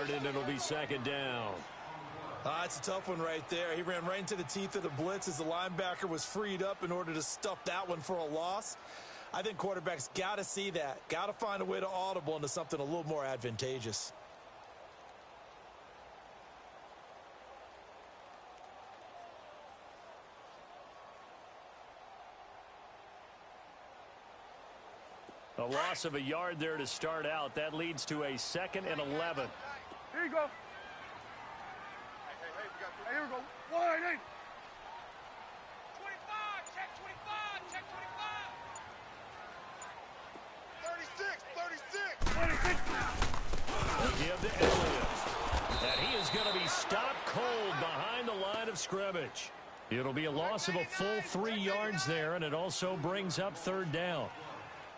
yard, and it'll be second down. It's a tough one right there. He ran right into the teeth of the blitz as the linebacker was freed up in order to stuff that one for a loss. I think quarterbacks got to see that. Got to find a way to audible into something a little more advantageous. A loss of a yard there to start out. That leads to a 2nd and 11. Here you go. Hey, here we go. 1-8. 25, check 25, check 25. 36. They'll give to Elliott. And he is going to be stopped cold behind the line of scrimmage. It'll be a loss of a full 3 yards there, and it also brings up 3rd down.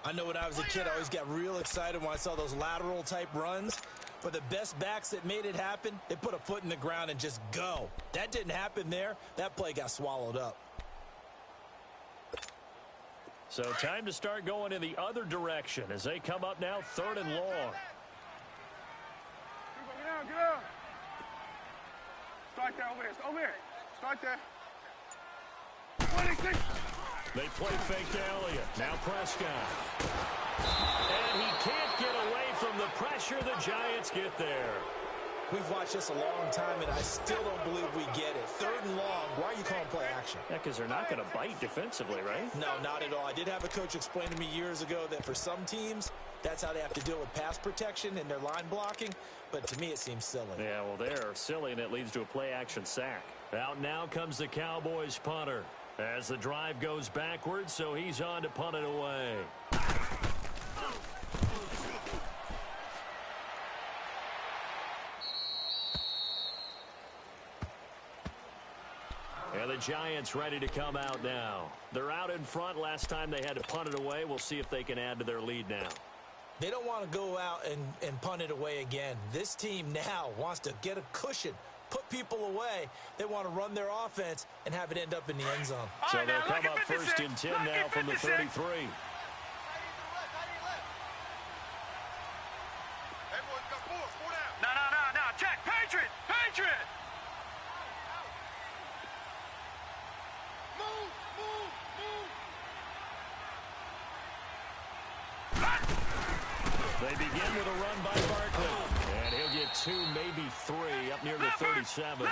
I know when I was a kid, I always got real excited when I saw those lateral-type runs. But the best backs that made it happen, they put a foot in the ground and just go. That didn't happen there. That play got swallowed up. So time to start going in the other direction as they come up now 3rd and long. Get down. Start there, over here. Start there. 26. They play fake to Elliott. Now Prescott. And he can't get away from the pressure. The Giants get there. We've watched this a long time, and I still don't believe we get it. 3rd and long. Why are you calling play action? Yeah, because they're not going to bite defensively, right? No, not at all. I did have a coach explain to me years ago that for some teams, that's how they have to deal with pass protection and their line blocking. But to me, it seems silly. Yeah, well, they're silly, and it leads to a play-action sack. Out now comes the Cowboys punter as the drive goes backwards, so he's on to punt it away. And the Giants ready to come out now. They're out in front. Last time they had to punt it away. We'll see if they can add to their lead now. They don't want to go out and punt it away again. This team now wants to get a cushion, put people away. They want to run their offense and have it end up in the end zone. So they'll come up 1st and 10 now from the 33. No. Check. Patriot. Move. They begin with a run by Barkley. And he'll get 2, maybe 3 up near the 37.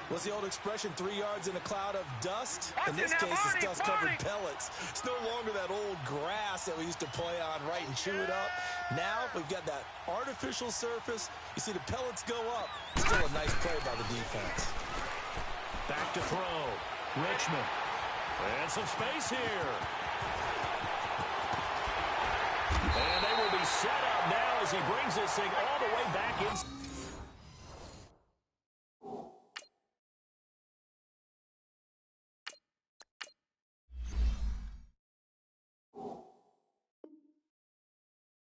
What's the old expression, 3 yards in a cloud of dust? In this case, it's dust-covered pellets. It's no longer that old grass that we used to play on, right, and chew it up. Now we've got that artificial surface. You see the pellets go up. Still a nice play by the defense. Back to throw. Richmond. And some space here. And they will be set up now as he brings this thing all the way back in.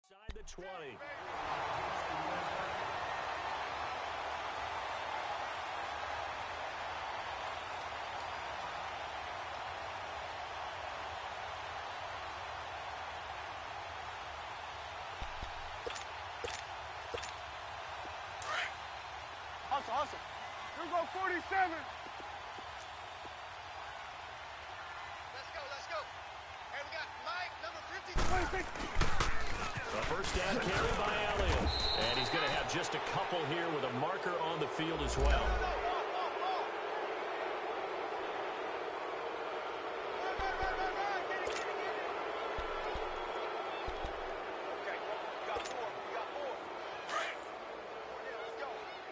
Inside the 20. Hustle. Here we go, 47. Let's go. Hey, we got Mike, number 26. A first down carry by Elliott. And he's going to have just a couple here with a marker on the field as well.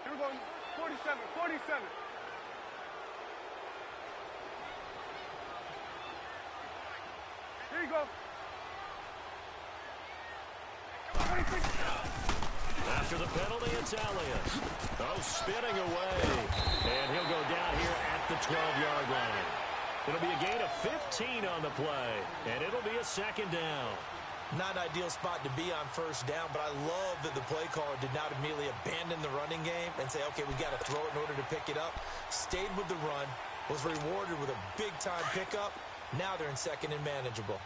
Here we go, 47. Here you go. 26. After the penalty, it's Elliott. Oh, spinning away. And he'll go down here at the 12-yard line. It'll be a gain of 15 on the play, and it'll be a second down. Not an ideal spot to be on first down, but I love that the play caller did not immediately abandon the running game and say, okay, we got to throw it in order to pick it up. Stayed with the run, was rewarded with a big-time pickup. Now they're in second and manageable.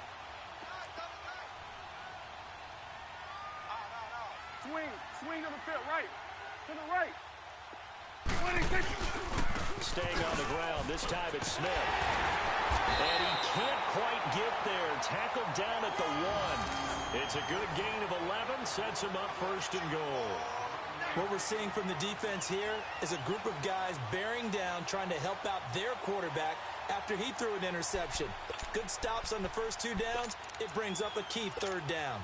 Swing to the field, right. To the right. 26. Staying on the ground. This time it's Smith. And he can't quite get there. Tackled down at the 1. It's a good gain of 11. Sets him up first and goal. What we're seeing from the defense here is a group of guys bearing down, trying to help out their quarterback after he threw an interception. Good stops on the first 2 downs. It brings up a key 3rd down.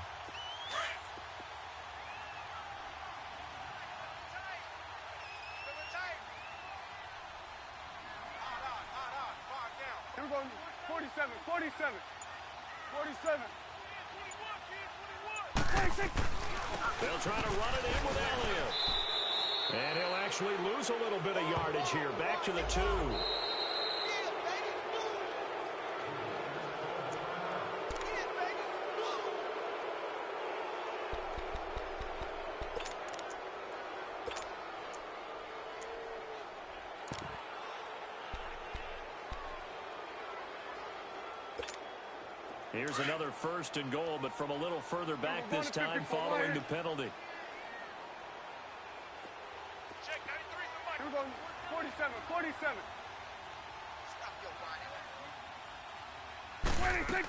Here we go. 47. 47. 47. 26. They'll try to run it in with Elliott. And he'll actually lose a little bit of yardage here. Back to the 2. Here's another 1st and goal, but from a little further back this time following the penalty. Here we go. 47. 47. 26.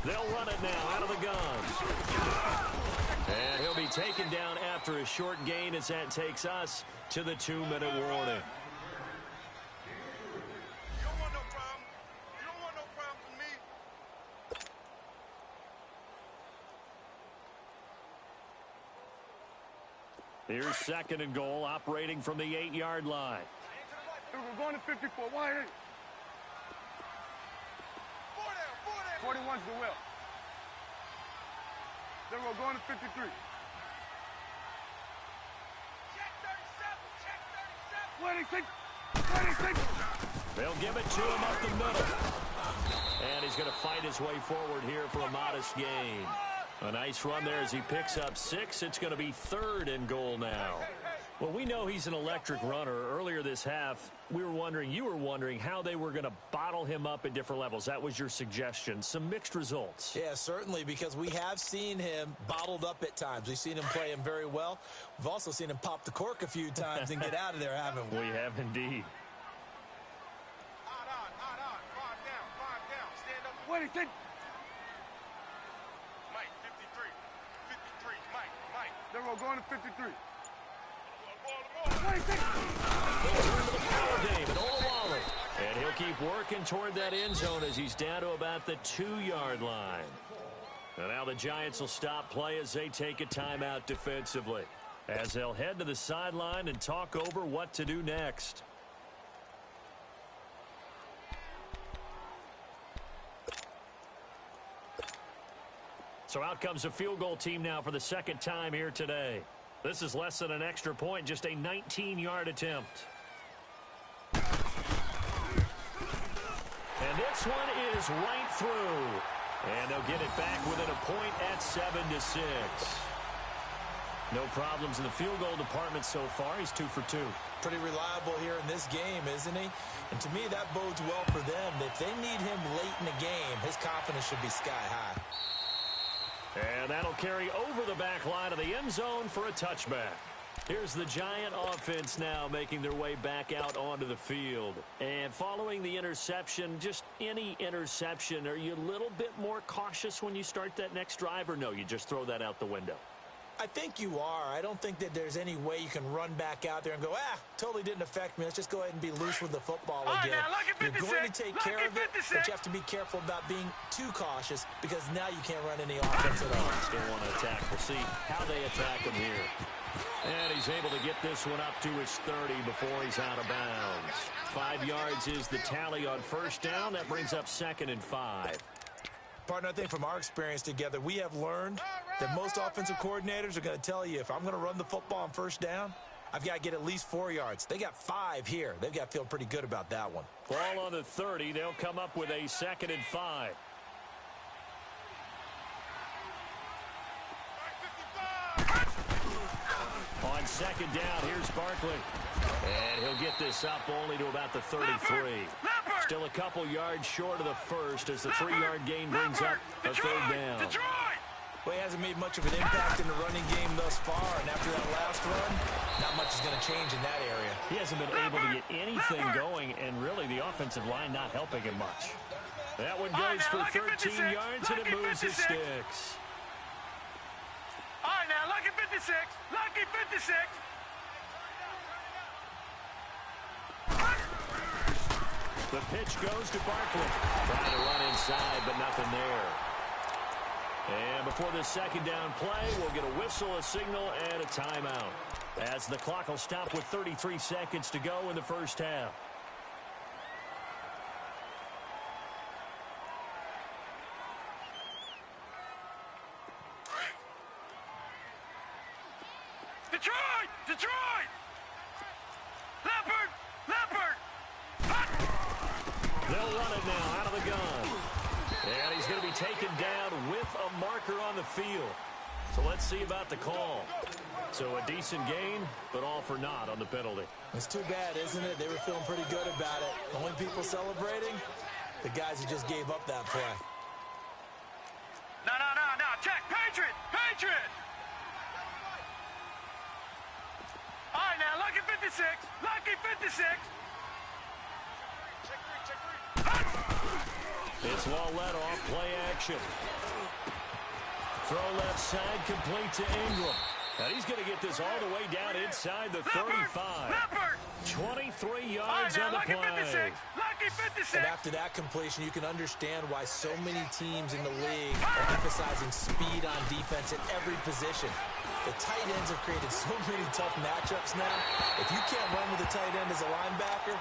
They'll run it now out of the guns. And he'll be taken down after a short gain as that takes us to the 2-minute warning. Here's 2nd and goal, operating from the 8-yard line. We're going to 54. Wide eight. 41's the will. Then we're going to 53. Check 37. Check 26. 37. 26. They'll give it to him up the middle. And he's going to fight his way forward here for a modest gain. A nice run there as he picks up 6. It's going to be 3rd and goal now. Well, we know he's an electric runner. Earlier this half, you were wondering how they were going to bottle him up at different levels. That was your suggestion. Some mixed results. Yeah, certainly, because we have seen him bottled up at times. We've seen him play him very well. We've also seen him pop the cork a few times and get out of there, haven't we? We have indeed. Hard on. Calm down. Stand up. 26. Mike, 53. 53. Mike. Then we're going to 53. 26. They'll turn to the power game and Olawale. And he'll keep working toward that end zone as he's down to about the 2-yard line. And now the Giants will stop play as they take a timeout defensively, as they'll head to the sideline and talk over what to do next. So out comes a field goal team now for the 2nd time here today. This is less than an extra point, just a 19-yard attempt. And this one is right through. And they'll get it back within a point at 7-6. No problems in the field goal department so far. He's 2 for 2. Pretty reliable here in this game, isn't he? And to me, that bodes well for them. If they need him late in the game, his confidence should be sky high. And that'll carry over the back line of the end zone for a touchback. Here's the Giant offense now making their way back out onto the field. And following the interception, just any interception, are you a little bit more cautious when you start that next drive, or no, you just throw that out the window? I think you are. I don't think that there's any way you can run back out there and go, totally didn't affect me. Let's just go ahead and be loose with the football again. You're going to take care of it, but you have to be careful about being too cautious because now you can't run any offense at all. Still want to attack. We'll see how they attack him here. And he's able to get this one up to his 30 before he's out of bounds. 5 yards is the tally on first down. That brings up 2nd and 5. Partner, I think from our experience together, we have learned that most offensive coordinators are going to tell you, if I'm going to run the football on first down, I've got to get at least 4 yards. They got 5 here. They've got to feel pretty good about that one. Ball on the 30. They'll come up with a 2nd and 5. On 2nd down, here's Barkley. And he'll get this up only to about the 33. Still a couple yards short of the first as the 3-yard gain brings up a 3rd down. Well, he hasn't made much of an impact in the running game thus far, and after that last run, not much is going to change in that area. He hasn't been able to get anything going, and really the offensive line not helping him much. That one goes for 13 yards, and it moves his sticks. All right, now, lucky 56. Lucky 56. The pitch goes to Barkley. Trying to run inside, but nothing there. And before this second down play, we'll get a whistle, a signal, and a timeout, as the clock will stop with 33 seconds to go in the first half. Detroit! Detroit! Leopard! Leopard! They'll run it now out of the gun. And he's going to be taken down with a marker on the field. So let's see about the call. So a decent gain, but all for naught on the penalty. It's too bad, isn't it? They were feeling pretty good about it. The only people celebrating, the guys who just gave up that play. No. Check. Patriot! Patriot! All right, now, lucky 56. Lucky 56. Check three. It's well led off, play action. Throw left side, complete to Ingram. And he's going to get this all the way down inside the 35. 23 yards on the play. Lucky 56. And after that completion, you can understand why so many teams in the league are emphasizing speed on defense at every position. The tight ends have created so many tough matchups now. If you can't run with a tight end as a linebacker,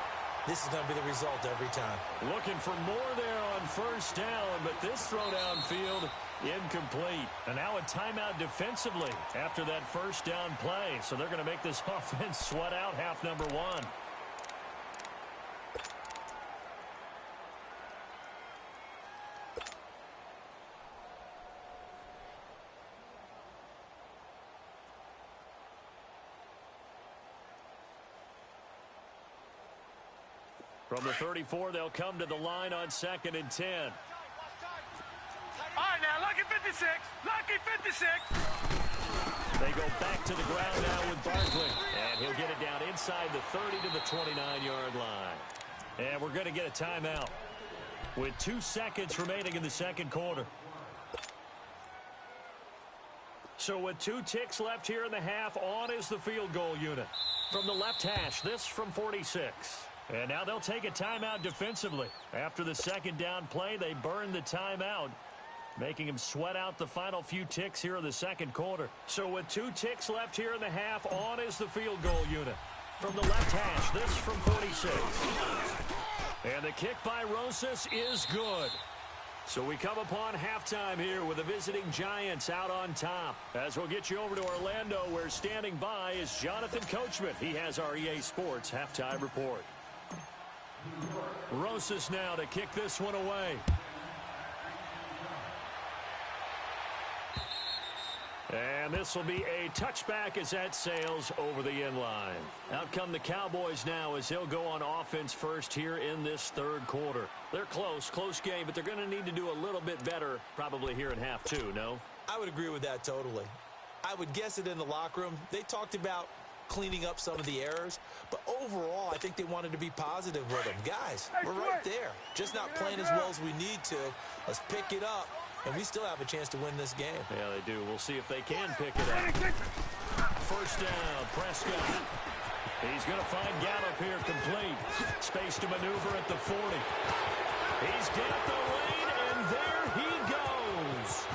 this is going to be the result every time. Looking for more there on first down, but this throw downfield incomplete. And now a timeout defensively after that first down play. So they're going to make this offense sweat out half number one. From the 34, they'll come to the line on 2nd and 10. All right, now, lucky 56. Lucky 56. They go back to the ground now with Barkley. And he'll get it down inside the 30 to the 29-yard line. And we're going to get a timeout with 2 seconds remaining in the second quarter. So with 2 ticks left here in the half, on is the field goal unit. From the left hash, this from 46. And now they'll take a timeout defensively. After the second down play, they burn the timeout, making him sweat out the final few ticks here in the second quarter. So with 2 ticks left here in the half, on is the field goal unit. From the left hash, this from 46. And the kick by Rosas is good. So we come upon halftime here with the visiting Giants out on top. As we'll get you over to Orlando, where standing by is Jonathan Coachman. He has our EA Sports halftime report. Rosas now to kick this one away. And this will be a touchback as that sails over the end line. Out come the Cowboys now as they'll go on offense first here in this third quarter. They're close game, but they're going to need to do a little bit better probably here in half two, no? I would agree with that totally. I would guess it in the locker room. They talked about cleaning up some of the errors, but overall, I think they wanted to be positive with them. Guys, we're right there. Just not playing as well as we need to. Let's pick it up, and we still have a chance to win this game. Yeah, they do. We'll see if they can pick it up. First down, Prescott. He's going to find Gallup here complete. Space to maneuver at the 40. He's got the lane, and there he goes.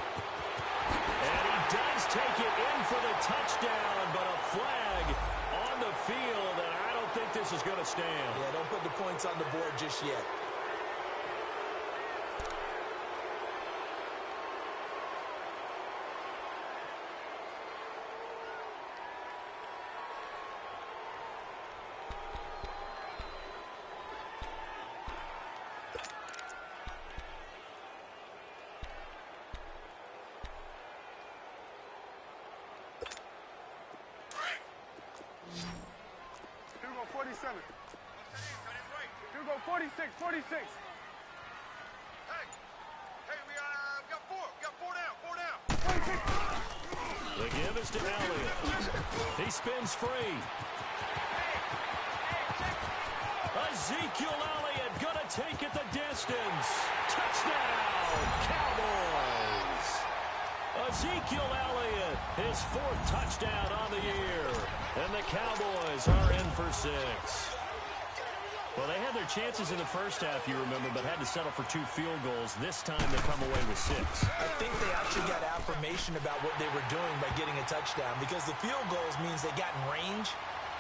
And he does take it in for the touchdown, but a flag on the field, and I don't think this is going to stand. Yeah, don't put the points on the board just yet. Here we go, 47. Here we go, 46, 46. Hey, we got 4. We got 4 down. 4 down. 46. The give is to Elliott. He spins free. Ezekiel Elliott going to take it the distance. Touchdown, Cowboys. Ezekiel Elliott, his 4th touchdown on the year. And the Cowboys are in for 6. Well, they had their chances in the first half, you remember, but had to settle for 2 field goals. This time they come away with 6. I think they actually got affirmation about what they were doing by getting a touchdown, because the field goals means they got in range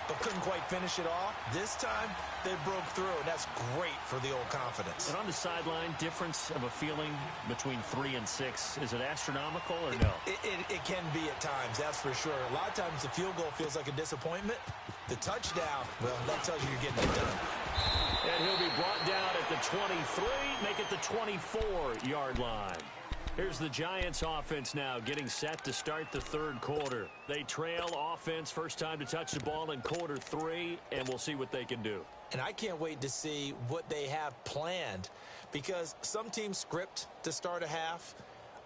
but couldn't quite finish it off. This time, they broke through, and that's great for the old confidence. And on the sideline, difference of a feeling between 3 and 6, is it astronomical or no? It can be at times, that's for sure. A lot of times the field goal feels like a disappointment. The touchdown, well, that tells you you're getting it done. And he'll be brought down at the 23, make it the 24-yard line. Here's the Giants offense now getting set to start the 3rd quarter. They trail offense, first time to touch the ball in quarter 3, and we'll see what they can do. And I can't wait to see what they have planned, because some teams script to start a half.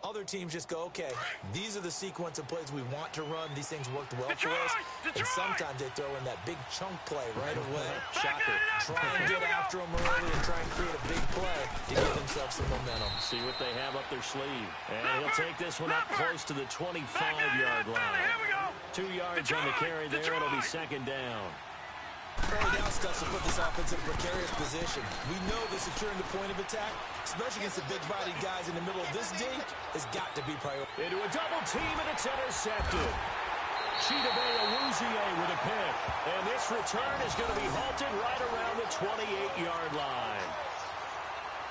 Other teams just go, okay, these are the sequence of plays we want to run. These things worked well for us. And sometimes they throw in that big chunk play right away. Shocker. Try and get after them early and try and create a big play to give themselves some momentum. See what they have up their sleeve. And he'll take this one up close to the 25-yard line. 2 yards on the carry there. It'll be 2nd down. Early down stuff to put this offense in a precarious position. We know that securing the point of attack, especially against the big-bodied guys in the middle of this D, has got to be priority. Into a double team, and it's intercepted. Chidobe Awuzie with a pick. And this return is going to be halted right around the 28-yard line.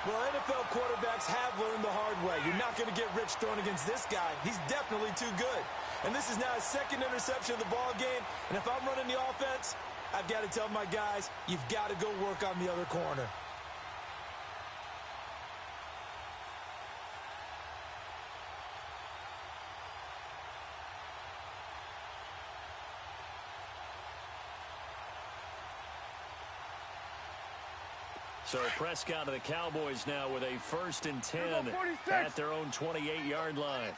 Well, NFL quarterbacks have learned the hard way. You're not going to get rich throwing against this guy. He's definitely too good. And this is now his 2nd interception of the ball game. And if I'm running the offense, I've got to tell my guys, you've got to go work on the other corner. So Prescott of the Cowboys now with a 1st and 10 at their own 28-yard line.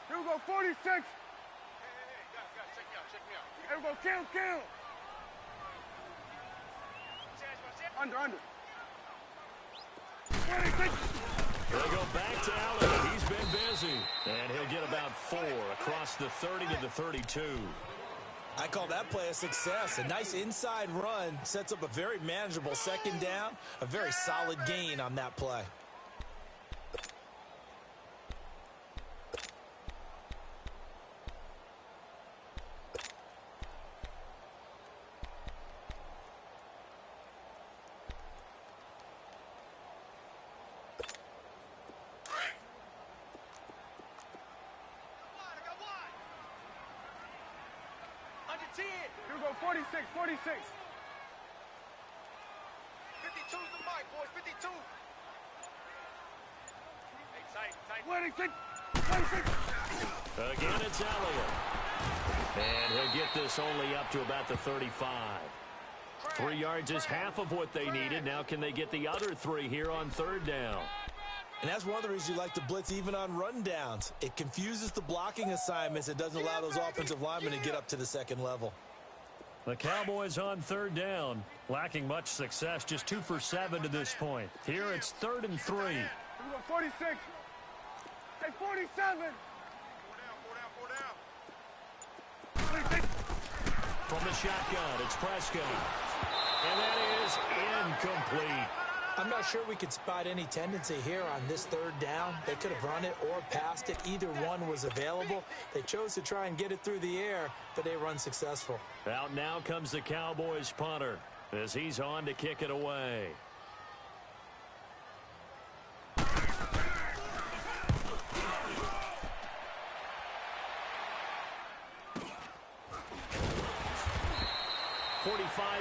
Here we go, 46. Hey, guys, check me out. Here we go, count. Under. 26. They'll go back to Allen. He's been busy. And he'll get about 4 across the 30 to the 32. I call that play a success. A nice inside run sets up a very manageable 2nd down. A very solid gain on that play. Here we go, 46. 52's the mic, boys. 52. Hey, tight. 26. Again, it's Elliott. And he'll get this only up to about the 35. 3 yards is half of what they needed. Now can they get the other 3 here on 3rd down? And that's one of the reasons you like to blitz even on rundowns. It confuses the blocking assignments. It doesn't allow those offensive linemen to get up to the 2nd level. The Cowboys on 3rd down, lacking much success, just 2 for 7 to this point. Here it's 3rd and 3. Here we go, 46. Hey, 47. 4 down. 26. From the shotgun, it's Prescott. And that is incomplete. I'm not sure we could spot any tendency here on this 3rd down. They could have run it or passed it. Either one was available. They chose to try and get it through the air, but they were unsuccessful. Out now comes the Cowboys punter as he's on to kick it away.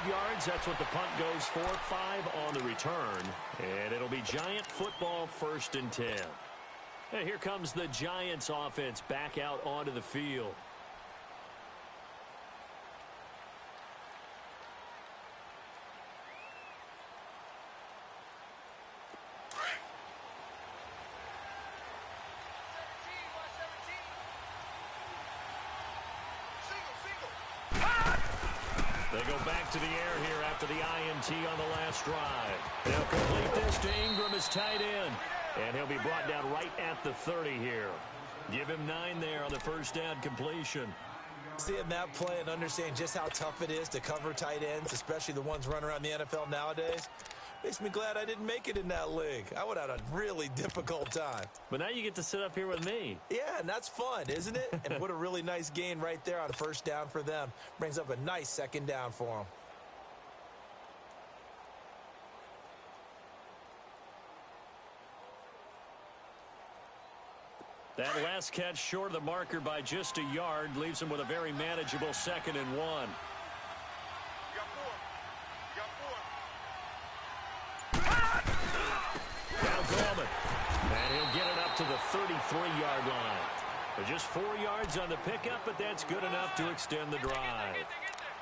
Yards, that's what the punt goes for. 5 on the return, and it'll be Giant football 1st and 10. And here comes the Giants offense back out onto the field. They go back to the air here after the INT on the last drive. They'll complete this to Ingram as tight end. And he'll be brought down right at the 30 here. Give him 9 there on the first down completion. Seeing that play and understanding just how tough it is to cover tight ends, especially the ones running around the NFL nowadays, makes me glad I didn't make it in that league. I would have had a really difficult time. But now you get to sit up here with me. Yeah, and that's fun, isn't it? And what a really nice gain right there on first down for them. Brings up a nice second down for them. That last catch short of the marker by just a yard leaves him with a very manageable 2nd and 1. You got 4. Now Gallman. And he'll get it up to the 33-yard line. But just 4 yards on the pickup, but that's good enough to extend the drive.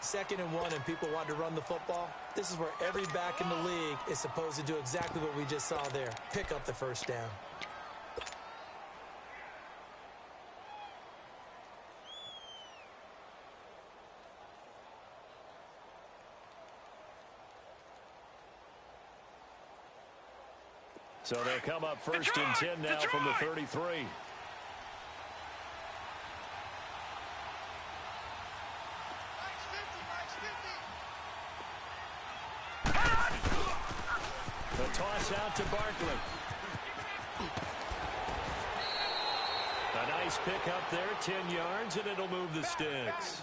2nd and 1 and people want to run the football. This is where every back in the league is supposed to do exactly what we just saw there. Pick up the first down. So they'll come up 1st and 10 now from the 33. The toss out to Barkley. A nice pick up there, 10 yards, and it'll move the sticks.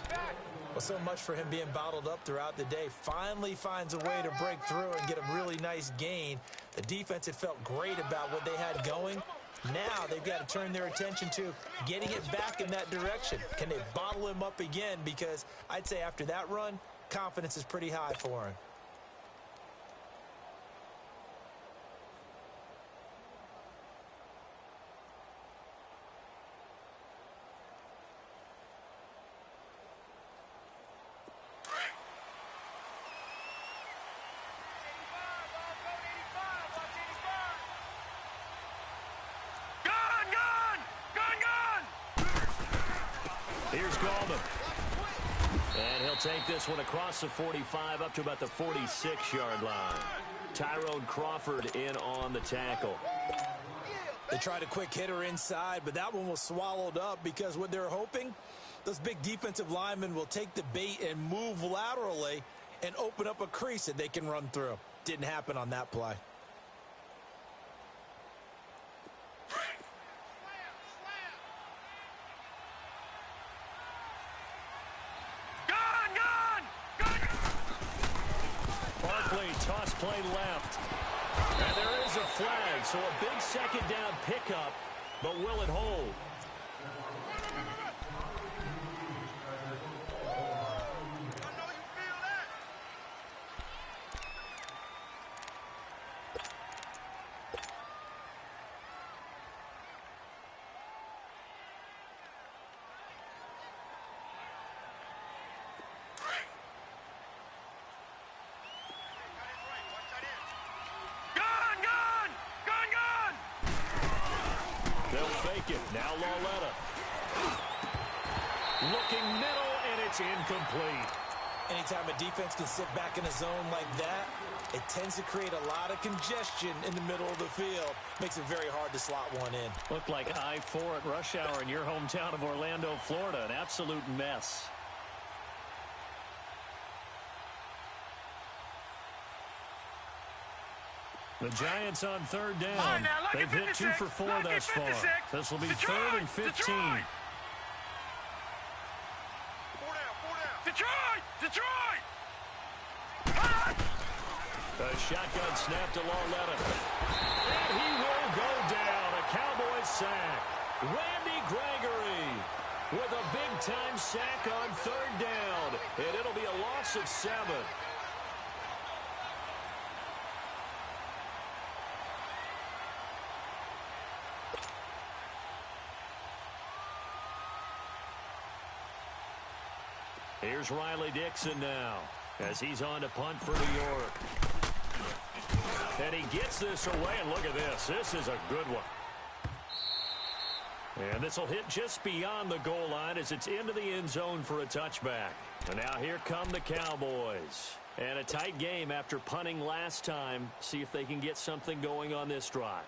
Well, so much for him being bottled up throughout the day. Finally finds a way to break through and get a really nice gain. The defense had felt great about what they had going. Now they've got to turn their attention to getting it back in that direction. Can they bottle him up again? Because I'd say after that run, confidence is pretty high for him. Here's Gallman. And he'll take this one across the 45 up to about the 46-yard line. Tyrone Crawford in on the tackle. They tried a quick hitter inside, but that one was swallowed up because what they're hoping, those big defensive linemen will take the bait and move laterally and open up a crease that they can run through. Didn't happen on that play. Toss play left. And there is a flag, so a big second down pickup, but will it hold? Now Lauletta. Looking middle, and it's incomplete. Anytime a defense can sit back in a zone like that, it tends to create a lot of congestion in the middle of the field. Makes it very hard to slot one in. Looked like I-4 at rush hour in your hometown of Orlando, Florida. An absolute mess. The Giants on third down. They've hit 2 for 4 thus far. This will be Detroit, 3rd and 15. Detroit. 4 down. Detroit! The shotgun snap to Lauletta. And he will go down. A Cowboys sack. Randy Gregory with a big-time sack on third down. And it'll be a loss of 7. Here's Riley Dixon now as he's on to punt for New York. And he gets this away, and look at this. This is a good one. And this will hit just beyond the goal line as it's into the end zone for a touchback. And now here come the Cowboys. And a tight game after punting last time. See if they can get something going on this drive.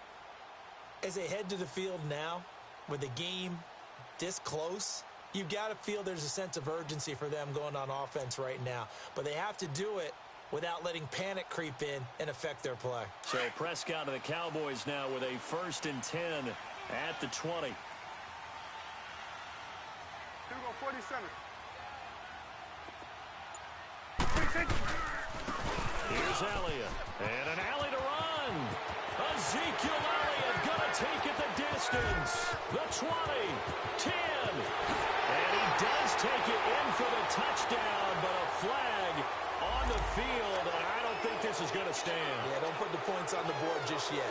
As they head to the field now, with the game this close, you've got to feel there's a sense of urgency for them going on offense right now. But they have to do it without letting panic creep in and affect their play. So Prescott of the Cowboys now with a 1st and 10 at the 20. Here we go, 47. 46. Here's Elliott. And an alley to run. Ezekiel Elliott going to take it the distance. The 20, 10. And he does take it in for the touchdown, but a flag on the field, and I don't think this is going to stand. Yeah, don't put the points on the board just yet.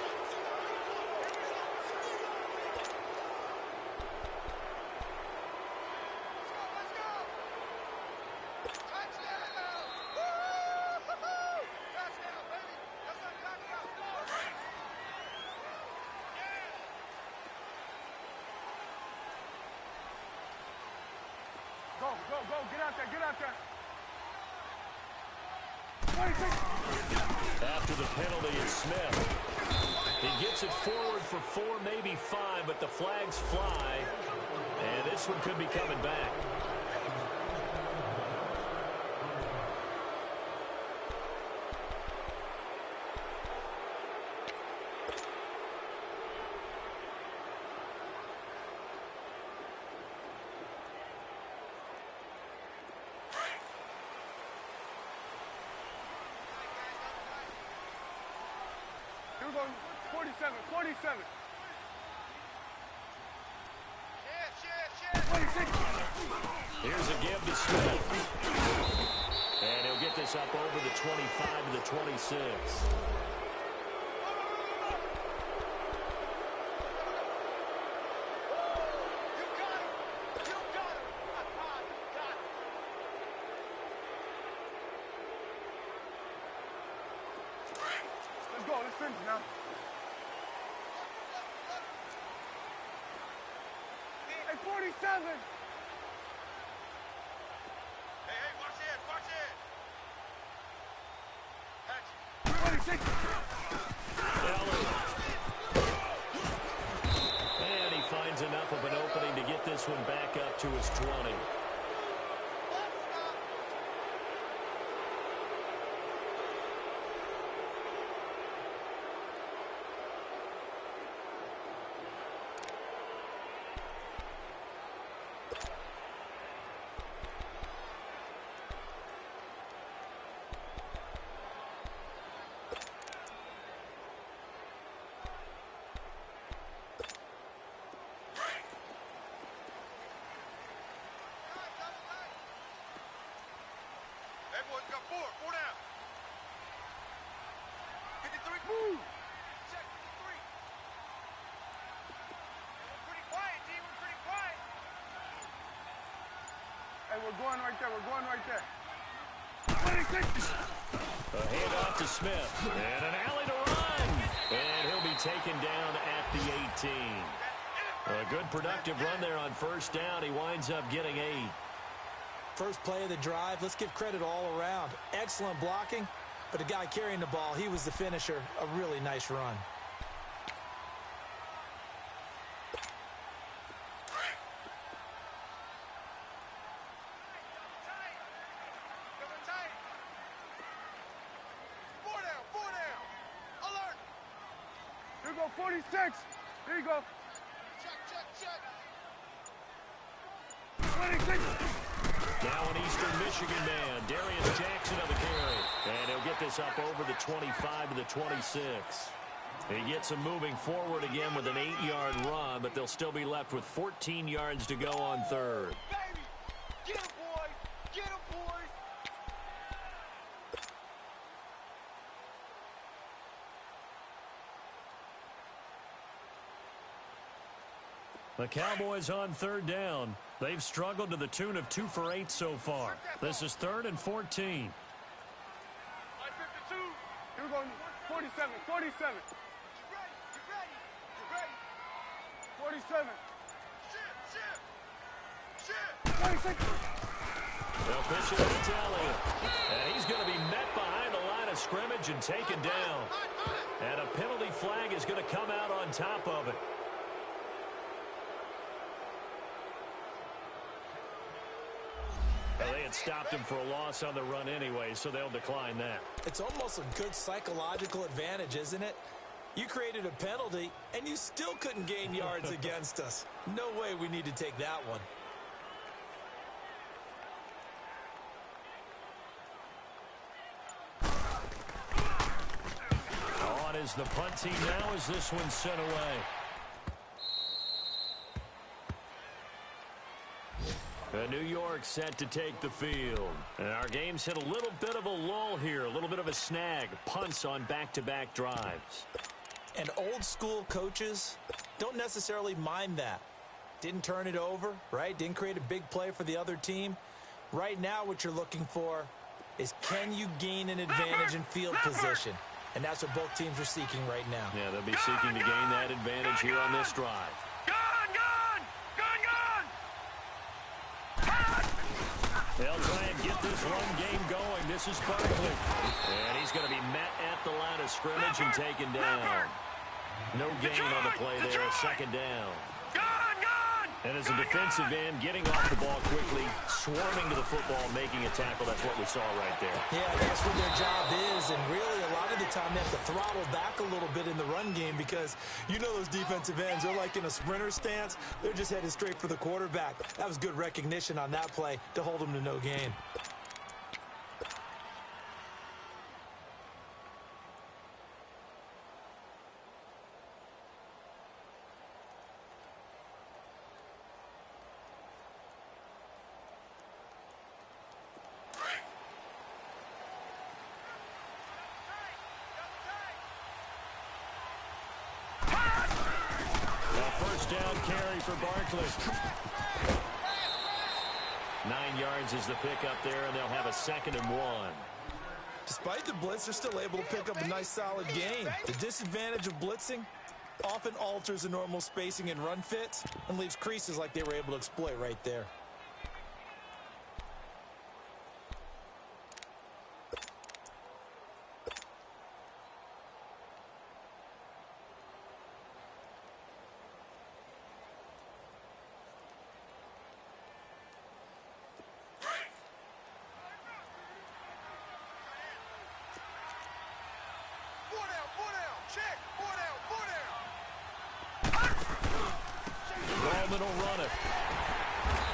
Go, get out there. 26. After the penalty, it's Smith. He gets it forward for 4, maybe 5, but the flags fly, and this one could be coming back. Here we go, 47. 26. Here's a give to Smith. And he'll get this up over the 25 to the 26. Let's go, let's finish now. Hey, 47. Hey, watch it. 26. And he finds enough of an opening to get this one back up to his 20. Hey, boys, got 4 down. 53. Woo. Check 53. We're pretty quiet, G. We're pretty quiet. Hey, we're going right there. 26. A handoff to Smith. And an alley to run. And he'll be taken down at the 18. A good productive run there on 1st down. He winds up getting 8. First play of the drive, let's give credit all around. Excellent blocking, but the guy carrying the ball, he was the finisher. A really nice run. Tight. 4 down. Alert. Here we go, 46. Here you go. Check. 26. Now an Eastern Michigan man, Darius Jackson of the carry. And he'll get this up over the 25 to the 26. He gets him moving forward again with an 8-yard run, but they'll still be left with 14 yards to go on 3rd. Baby. Get him, boys. The Cowboys on 3rd down. They've struggled to the tune of 2 for 8 so far. This is 3rd and 14. 52. Here we go, 47. You ready. 47. They'll pitch it to Italia. And he's going to be met behind the line of scrimmage and taken down. And a penalty flag is going to come out on top of it. Well, they had stopped him for a loss on the run anyway, so they'll decline that. It's almost a good psychological advantage, isn't it? You created a penalty, and you still couldn't gain yards against us. No way we need to take that one. On is the punt team now as this one's sent away. New York set to take the field. And our game's hit a little bit of a lull here, a little bit of a snag. Punts on back-to-back drives. And old school coaches don't necessarily mind that. Didn't turn it over, right? Didn't create a big play for the other team. Right now what you're looking for is, can you gain an advantage in field position? And that's what both teams are seeking right now. Yeah, they'll be seeking to gain that advantage here on this drive. They'll try and get this run game going. This is Barkley. And he's going to be met at the line of scrimmage and taken down. No gain on the play there. Second down. And as a defensive end, getting off the ball quickly, swarming to the football, making a tackle. That's what we saw right there. Yeah, that's what their job is. And really, a lot of the time, they have to throttle back a little bit in the run game because you know those defensive ends, they're like in a sprinter stance. They're just headed straight for the quarterback. That was good recognition on that play to hold them to no gain. Down carry for Barkley. 9 yards is the pickup there, and they'll have a 2nd and 1. Despite the blitz, they're still able to pick up a nice solid gain. The disadvantage of blitzing often alters the normal spacing and run fits and leaves creases like they were able to exploit right there. Roman will run it.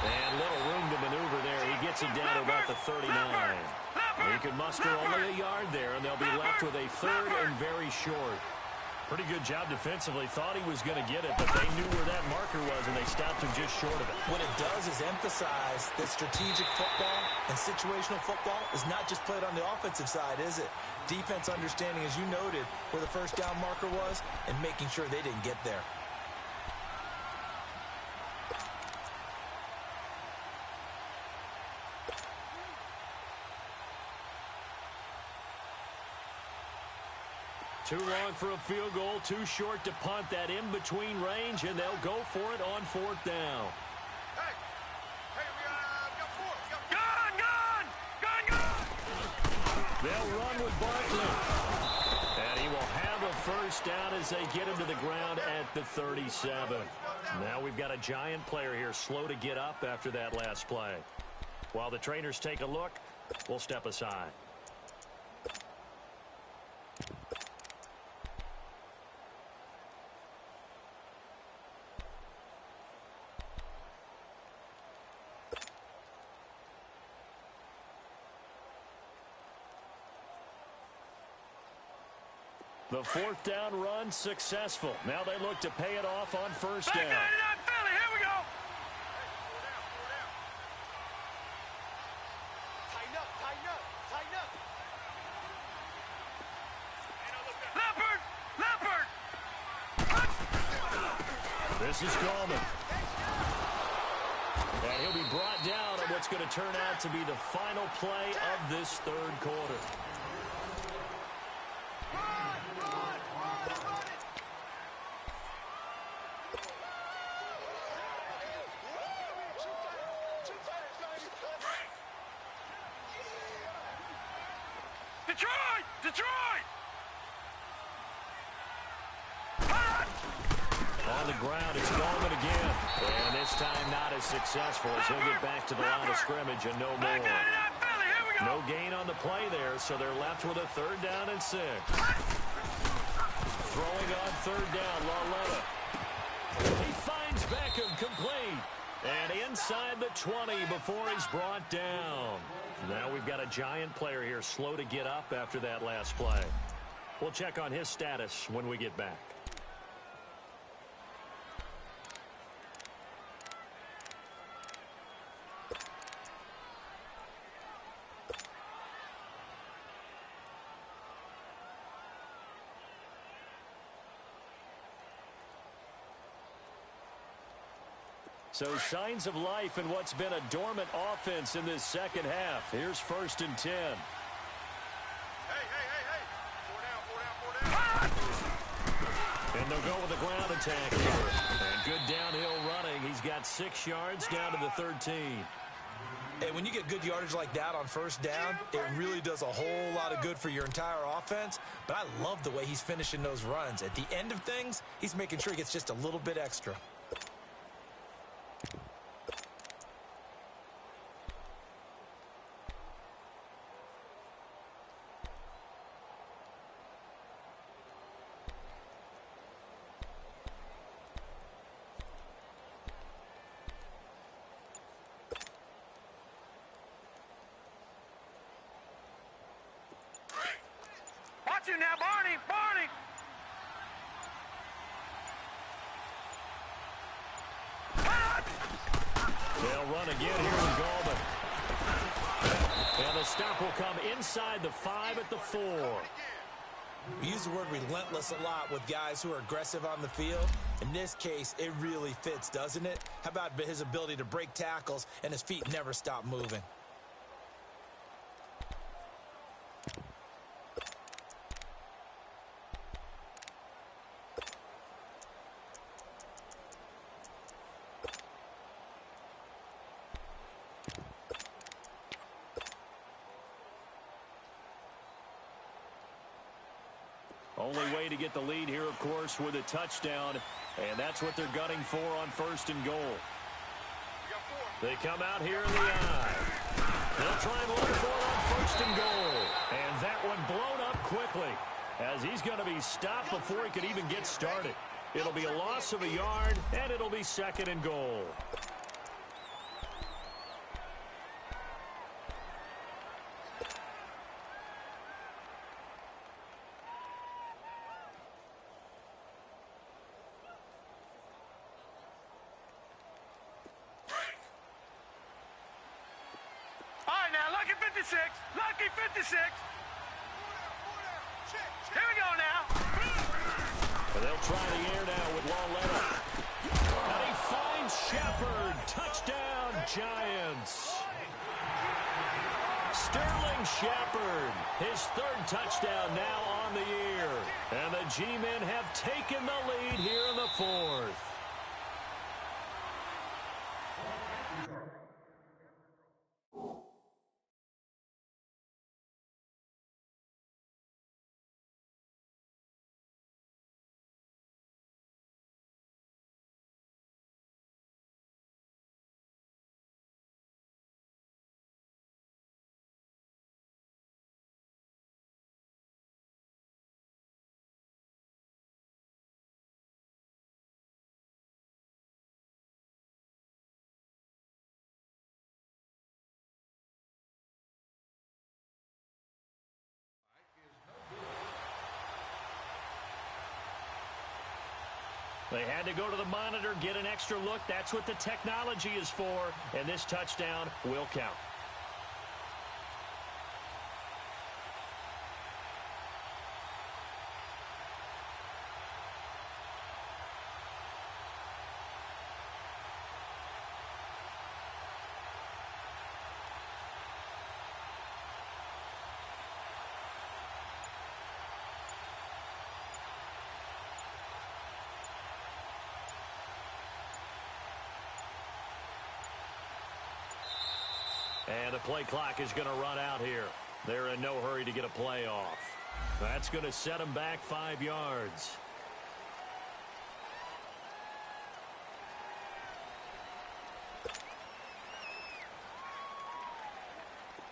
And little room to maneuver there. He gets it down to about the 39. He can muster only a yard there, and they'll be left with a 3rd and very short. Pretty good job defensively. Thought he was going to get it, but they knew where that marker was, and they stopped him just short of it. What it does is emphasize that strategic football and situational football is not just played on the offensive side, is it? Defense understanding, as you noted, where the first down marker was and making sure they didn't get there. Too long for a field goal, too short to punt. That in-between range, and they'll go for it on 4th down. Hey, we got 4. Gun! They'll run with Barkley. And he will have a 1st down as they get him to the ground at the 37. Now we've got a giant player here, slow to get up after that last play. While the trainers take a look, we'll step aside. The 4th down run successful. Now they look to pay it off on 1st down. Here we go. Tighten up. Leopard. This is Gallman. And he'll be brought down on what's going to turn out to be the final play of this 3rd quarter. Detroit! Detroit! On the ground, it's Goldman again. And this time not as successful as he'll get back to the line of scrimmage and no more. No gain on the play there, so they're left with a 3rd down and 6. Throwing on 3rd down, Lauletta. He finds Beckham complete. And inside the 20 before he's brought down. Now we've got a giant player here slow to get up after that last play. We'll check on his status when we get back. So signs of life in what's been a dormant offense in this second half. Here's 1st and 10. Hey. 4 down. And they'll go with a ground attack here. And good downhill running. He's got 6 yards down to the 13. And when you get good yardage like that on 1st down, it really does a whole lot of good for your entire offense. But I love the way he's finishing those runs. At the end of things, he's making sure he gets just a little bit extra. Watch you now, Barney! They'll run again here with Goldman. And the stop will come inside the 5 at the 4. We use the word relentless a lot with guys who are aggressive on the field. In this case, it really fits, doesn't it? How about his ability to break tackles and his feet never stop moving? Only way to get the lead here, of course, with a touchdown. And that's what they're gunning for on 1st and goal. They come out here in the eye. They'll try and run for it on 1st and goal. And that one blown up quickly as he's going to be stopped before he could even get started. It'll be a loss of a yard, and it'll be 2nd and goal. Lucky 56! Lucky 56! Here we go now! And they'll try the air now with Lauletta. And he finds Shepard. Touchdown, Giants. Sterling Shepard, his 3rd touchdown now on the year. And the G-men have taken the lead here in the 4th. They had to go to the monitor, get an extra look. That's what the technology is for, and this touchdown will count. And the play clock is going to run out here. They're in no hurry to get a play off. That's going to set them back 5 yards.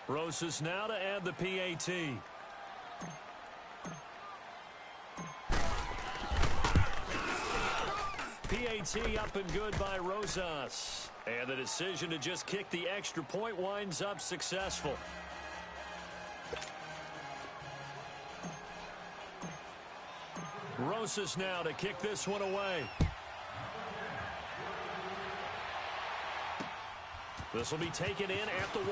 Rosas now to add the PAT. PAT up and good by Rosas. And the decision to just kick the extra point winds up successful. Rosas now to kick this one away. This will be taken in at the 1.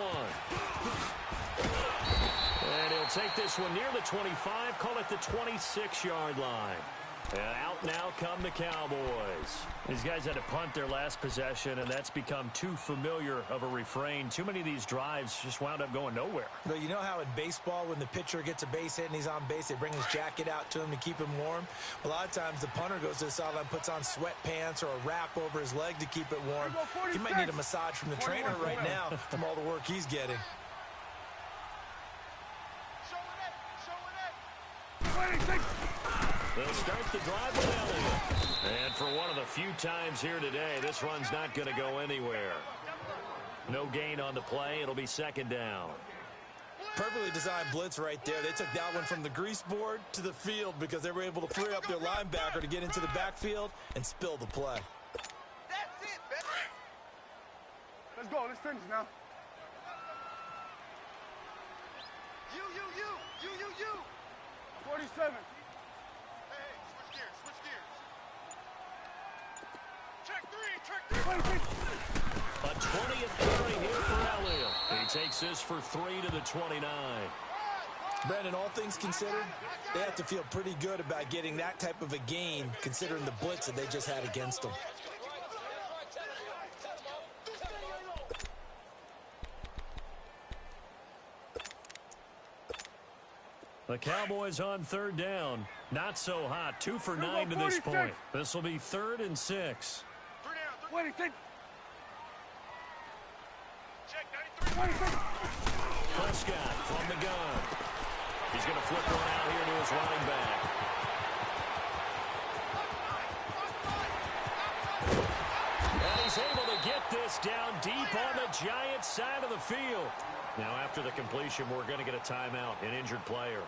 And he'll take this one near the 25, call it the 26-yard line. And out now come the Cowboys. These guys had to punt their last possession, and that's become too familiar of a refrain. Too many of these drives just wound up going nowhere. But you know how in baseball, when the pitcher gets a base hit and he's on base, they bring his jacket out to him to keep him warm? A lot of times the punter goes to the sideline, puts on sweatpants or a wrap over his leg to keep it warm. He might need a massage from the trainer right now from all the work he's getting. They'll start the drive with Elliott. And for one of the few times here today, this run's not going to go anywhere. No gain on the play. It'll be second down. Perfectly designed blitz right there. They took that one from the grease board to the field because they were able to free up their linebacker to get into the backfield and spill the play. That's it, baby. Let's go. Let's finish now. You. 47. Hey, switch gears. Check 3. A 20th carry here for Elliott. He takes this for 3 to the 29. Brandon, all things considered, they have to feel pretty good about getting that type of a gain considering the blitz that they just had against them. The Cowboys on third down. Not so hot. 2 for 9 to this point. This will be 3rd and 6. 26. Check 93. Prescott from the gun. He's going to flip one out here to his running back. And he's able to get this down deep on the Giants' side of the field. Now, after the completion, we're going to get a timeout, an injured player.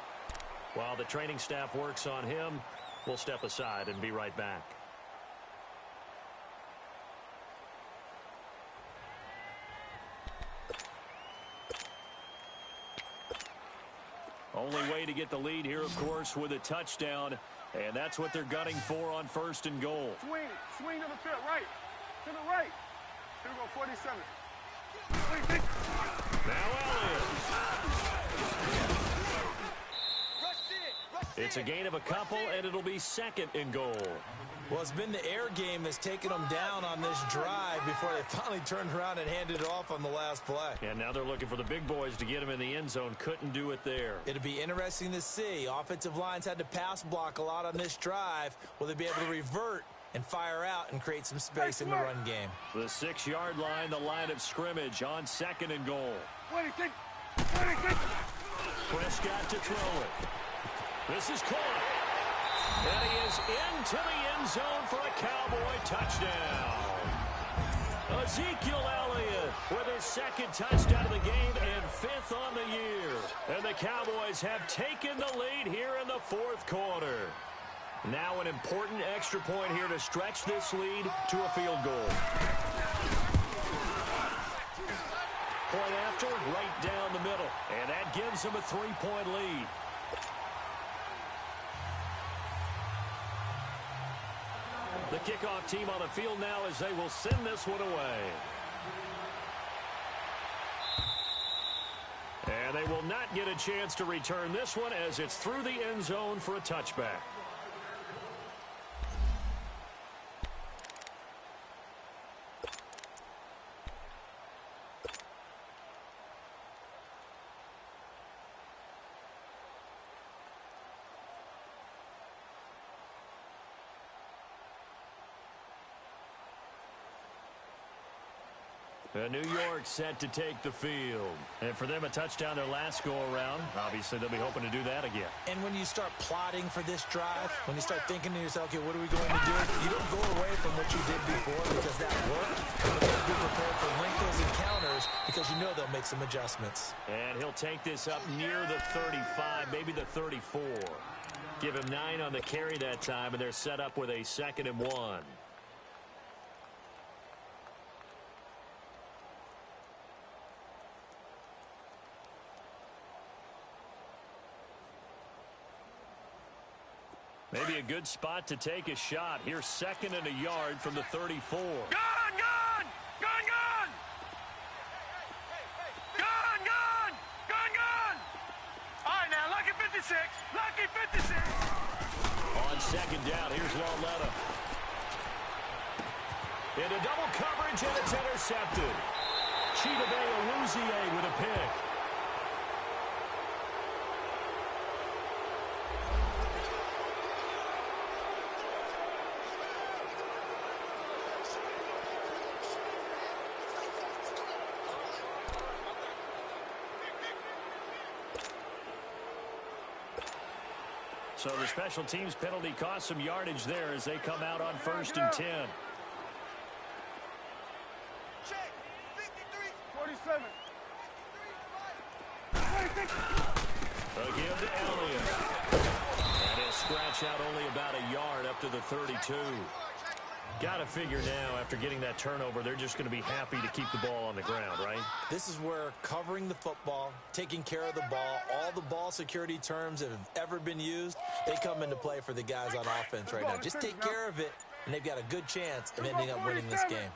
While the training staff works on him, we'll step aside and be right back. Only way to get the lead here, of course, with a touchdown. And that's what they're gunning for on 1st and goal. Swing to the field, right. To the right. Here we go, 47. 26. Now Elliott. It's a gain of a couple, and it'll be 2nd and goal. Well, it's been the air game that's taken them down on this drive before they finally turned around and handed it off on the last play. And now they're looking for the big boys to get him in the end zone. Couldn't do it there. It'll be interesting to see. Offensive lines had to pass block a lot on this drive. Will they be able to revert and fire out and create some space in the run game? The 6-yard line, the line of scrimmage on 2nd and goal. 26. Prescott to throw it. This is caught. And he is into the end zone for a Cowboy touchdown. Ezekiel Elliott with his 2nd touchdown of the game and 5th on the year. And the Cowboys have taken the lead here in the 4th quarter. Now an important extra point here to stretch this lead to a field goal. Point after, right down the middle. And that gives them a 3-point lead. The kickoff team on the field now as they will send this one away. And they will not get a chance to return this one as it's through the end zone for a touchback. New York set to take the field. And for them, a touchdown their last go-around. Obviously, they'll be hoping to do that again. And when you start plotting for this drive, when you start thinking to yourself, okay, what are we going to do? You don't go away from what you did before because that worked. But you be prepared for wrinkles and counters because you know they'll make some adjustments. And he'll take this up near the 35, maybe the 34. Give him 9 on the carry that time, and they're set up with a 2nd and 1. Maybe a good spot to take a shot. Here's 2nd and a yard from the 34. Gun! Gun! Gun! Gun! Gun! Gun! Gun! Gun! All right, now, lucky 56. Lucky 56. On 2nd down, here's Lauletta. Into double coverage, and it's intercepted. Chidobe Awuzie with a pick. So the special teams penalty cost some yardage there as they come out on 1st and 10. Check. 53. 47. A give to Elliott. And he'll scratch out only about a yard up to the 32. Got to figure now, after getting that turnover, they're just going to be happy to keep the ball on the ground, right? This is where covering the football, taking care of the ball, all the ball security terms that have ever been used, they come into play for the guys on offense right now. Just take care of it, and they've got a good chance of ending up winning this game.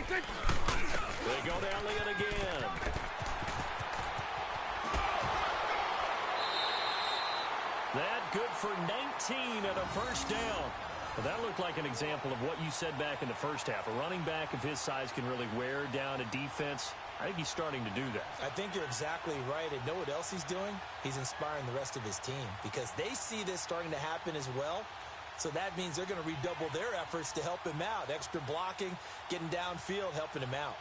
They go to Elliott again. That good for 19 at a 1st down. Well, that looked like an example of what you said back in the first half. A running back of his size can really wear down a defense. I think he's starting to do that. I think you're exactly right. And know what else he's doing? He's inspiring the rest of his team because they see this starting to happen as well. So that means they're going to redouble their efforts to help him out. Extra blocking, getting downfield, helping him out.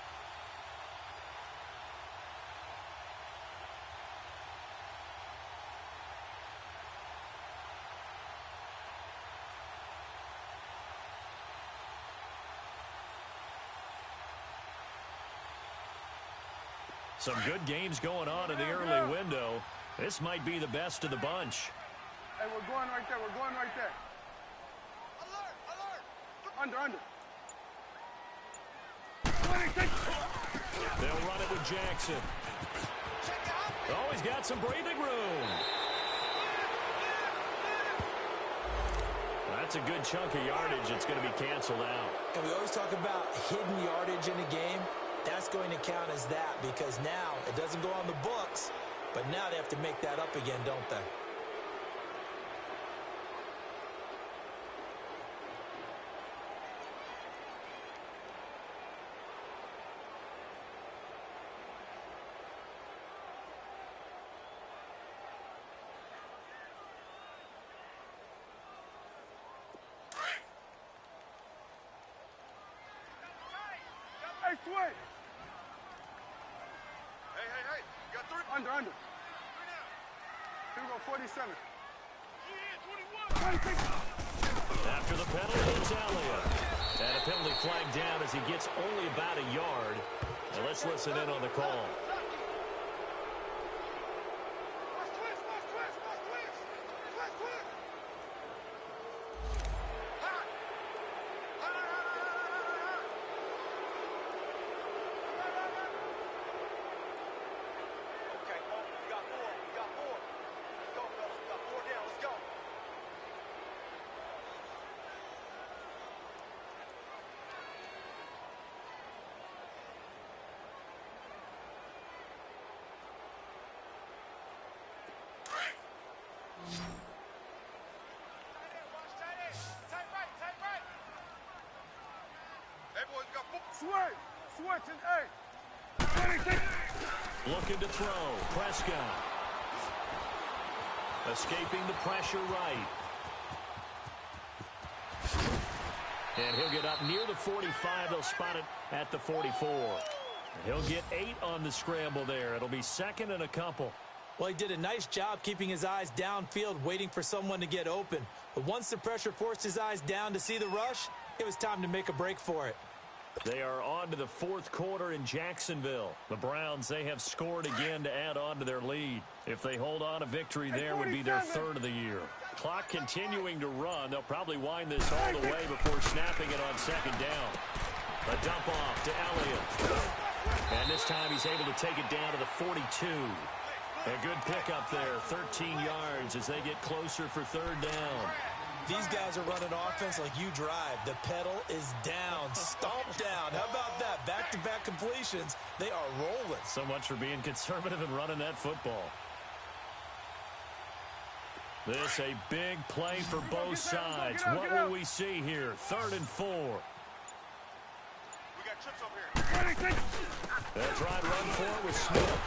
Some good games going on in the early window. This might be the best of the bunch. Hey, we're going right there. We're going right there. Alert! Alert! Under. They'll run it with Jackson. Oh, he's got some breathing room. That's a good chunk of yardage. It's going to be canceled out. And we always talk about hidden yardage in a game. That's going to count as that because now it doesn't go on the books, but now they have to make that up again, don't they? Hey, Sway. Hey, you got 3? Under. Here Here we go, 47. Yeah, 21. After the penalty, it's Elliott. And a penalty flag down as he gets only about a yard. Now let's listen in on the call. Switch and A. Looking to throw. Prescott. Escaping the pressure right. And he'll get up near the 45. They'll spot it at the 44. He'll get 8 on the scramble there. It'll be second and a couple. Well, he did a nice job keeping his eyes downfield, waiting for someone to get open. But once the pressure forced his eyes down to see the rush, it was time to make a break for it. They are on to the fourth quarter in Jacksonville. The Browns, they have scored again to add on to their lead. If they hold on, a victory there would be their third of the year. Clock continuing to run. They'll probably wind this all the way before snapping it on second down. A dump off to Elliott. And this time he's able to take it down to the 42. A good pickup there, 13 yards as they get closer for third down. These guys are running offense like you drive. The pedal is down, stomped down. How about that? Back-to-back completions. They are rolling. So much for being conservative and running that football. This a big play for both sides. What will we see here? 3rd and 4. We got trips over here. That's right, run for it with Smith.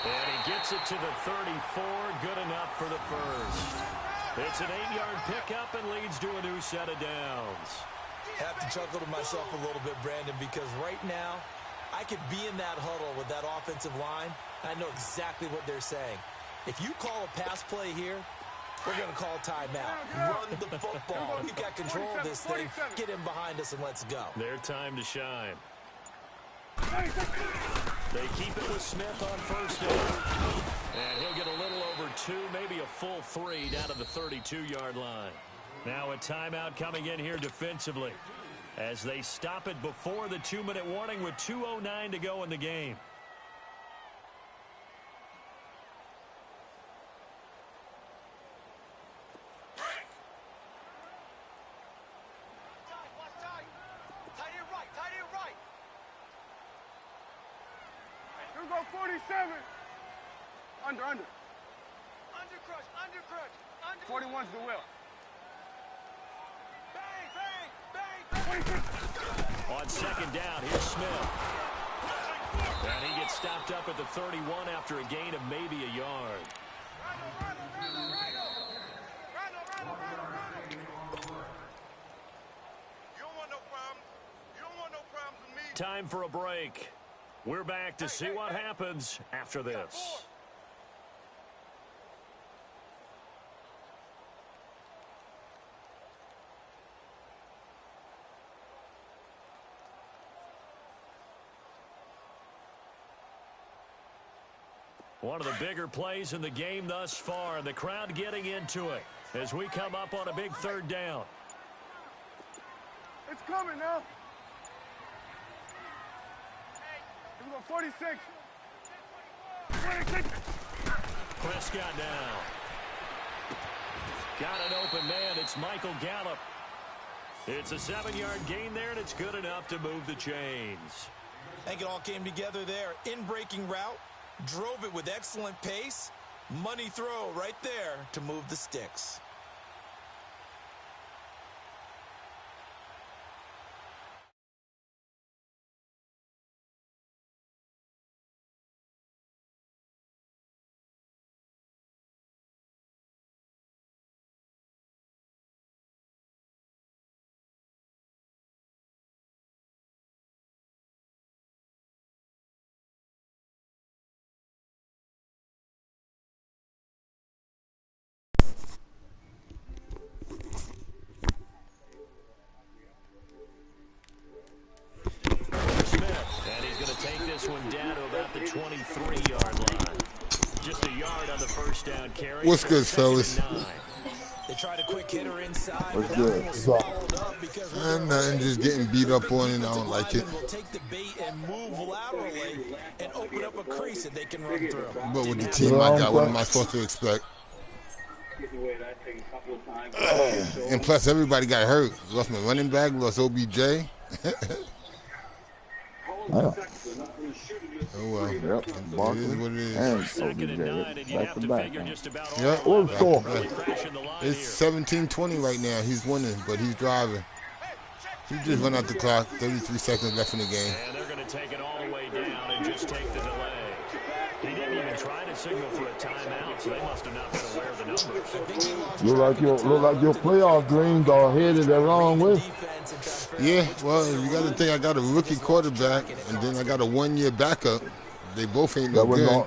And he gets it to the 34. Good enough for the first. It's an 8-yard pickup and leads to a new set of downs. I have to chuckle to myself a little bit, Brandon, because right now I could be in that huddle with that offensive line. I know exactly what they're saying. If you call a pass play here, we're going to call timeout. Run the football. You've got control of this thing. Get in behind us and let's go. Their time to shine. They keep it with Smith on first down. And he'll get a little over 2, maybe a full 3 down to the 32-yard line. Now a timeout coming in here defensively as they stop it before the 2-minute warning with 2:09 to go in the game. Here we go, 47. Under. Under crush. 41's the will. Bang. 26. On second down, here's Smith. And he gets stopped up at the 31 after a gain of maybe a yard. You don't want no problems. You don't want no problems with me. Time for a break. We're back to see what happens after this. One of the bigger plays in the game thus far, and the crowd getting into it as we come up on a big third down. It's coming now. Here we go, 46. 26. Prescott down. Got an open man. It's Michael Gallup. It's a 7-yard gain there, and it's good enough to move the chains. I think it all came together there. In-breaking route. Drove it with excellent pace. Money throw right there to move the sticks. One down to about the 23-yard line. Just a yard on the first down carry. What's good, fellas? They tried a quick hitter inside. What's good? I'm nothing, just getting beat up on and I don't like it. Will take the bait and move laterally and open up a crease that they can run through. But with the team I got, what am I supposed to expect? And plus, everybody got hurt. Lost my running back, lost OBJ. Oh well. Yep. It is what it is. Second and 9, and you have to figure just about all. Yep. Really It's 17-20 right now. He's winning, but he's driving. He just run out the clock. 33 seconds left in the game. And they're going to take it all the way down and just take the delay. He didn't even try to signal for a timeout, so they must have not been aware of the numbers. Look like your playoff dreams are headed the wrong way. Yeah, well, you got to think I got a rookie quarterback, and then I got a one-year backup. They both ain't no good.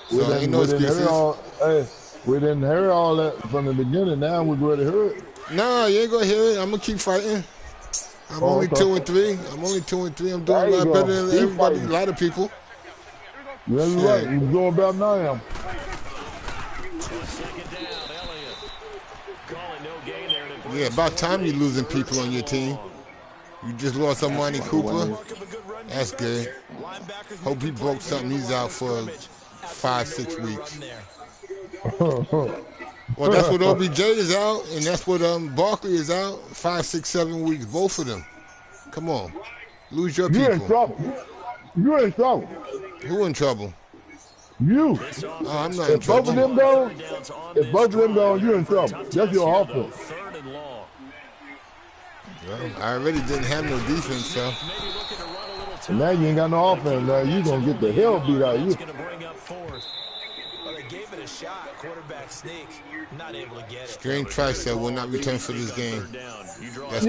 So ain't no excuses. We didn't hear all that from the beginning. Now we're going to hear it. No, you ain't going to hear it. I'm going to keep fighting. I'm only 2-3. I'm only 2-3. I'm doing a lot better than everybody, a lot of people. Yeah, you're right. You're doing better than I am. Second down, Elliott. Calling no gain there. Yeah, about time you're losing people on your team. You just lost Amani Cooper. That's good. Hope he broke something. He's out for 5-6 weeks. Well, that's what OBJ is out, and that's what Barkley is out. 5, 6, 7 weeks, both of them. Come on. Lose your people. You're in trouble. You're in trouble. Who in trouble? You. Oh, I'm not in trouble. If both of them gone, you're in trouble. That's your offense. Well, I already didn't have no defense, so. And now you ain't got no offense. Now you're going to get the hell beat out of you. Well, they gave it a shot. Quarterback sneak. Not able to get it. Strange tricep will not return for this game. That's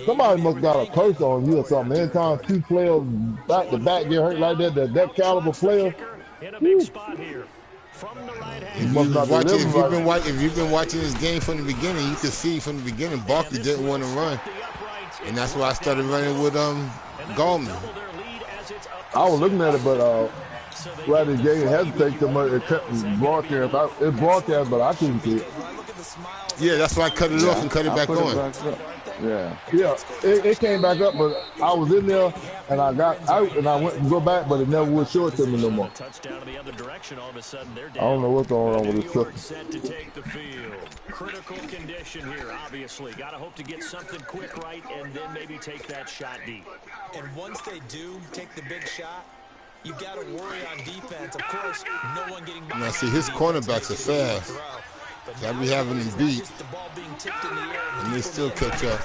somebody must got a curse on you or something. Anytime two players back to back get hurt like that caliber player. In a big spot here. From the right hand. If you've been watching this game from the beginning, you can see from the beginning Barkley didn't want to run. And that's why I started running with Gallman. I was looking at it, but right, the game hesitate too much. It cut broadcast. It broadcast, but I couldn't see it. Yeah, that's why I cut it off and cut it back on. It came back up, but I was in there and I got out and I went to go back, but it never would show it to me no more. I don't know what's going on with this system. Set to take the field. Critical condition here, obviously. Got to hope to get something quick right and then maybe take that shot deep. And once they do take the big shot, you've got to worry on defense. Of course, no one getting by. Now, see, his cornerbacks are fast. So I be having them beat, and they still catch up.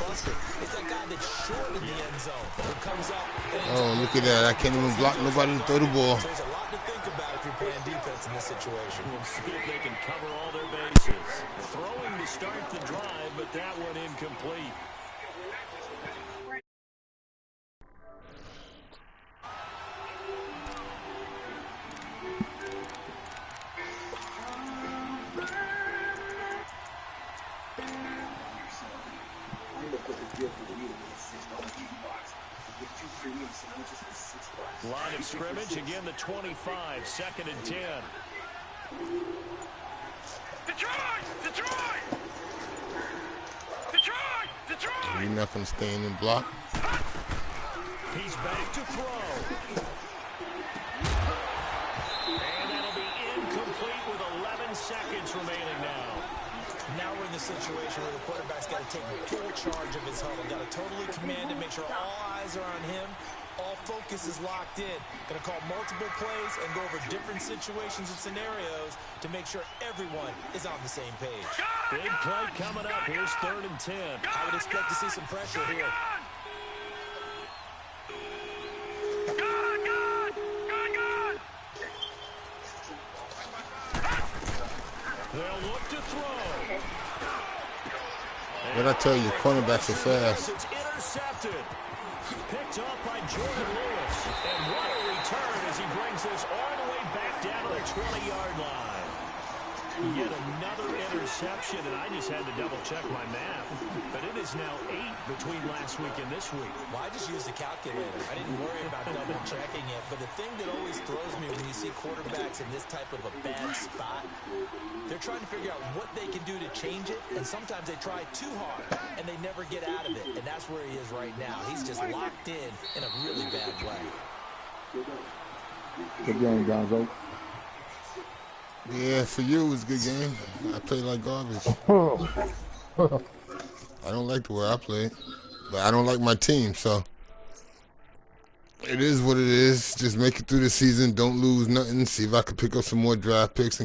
Oh, look at that. I can't even block nobody to throw the ball. There's a lot to think about if you're playing defense in this situation. We'll see if they can cover all their bases. Throwing to start the drive, but that one incomplete. Line of scrimmage, again the 25, 2nd and 10. Detroit! Detroit! Detroit! Detroit! You're not going to stay in and block. He's back to throw. And that'll be incomplete with 11 seconds remaining now. Now we're in the situation where the quarterback's got to take full charge of his huddle. Got to totally command it, make sure all eyes are on him. All focus is locked in. Going to call multiple plays and go over different situations and scenarios to make sure everyone is on the same page. Big play coming up. Here's 3rd and 10. I would expect to see some pressure here. They'll look to throw. What I tell you, cornerbacks are fast. It's intercepted. Picked up by Jordan Lewis. And what a return as he brings this all the way back down to the 20-yard line. Yet another interception, and I just had to double-check my math. But it is now 8 between last week and this week. Well, I just used a calculator. I didn't worry about double-checking it. But the thing that always throws me when you see quarterbacks in this type of a bad spot, they're trying to figure out what they can do to change it, and sometimes they try too hard, and they never get out of it. And that's where he is right now. He's just locked in a really bad way. Good game, Gonzo. Yeah, for you, it was a good game. I played like garbage. I don't like the way I play, but I don't like my team, so it is what it is. Just make it through the season. Don't lose nothing. See if I can pick up some more draft picks and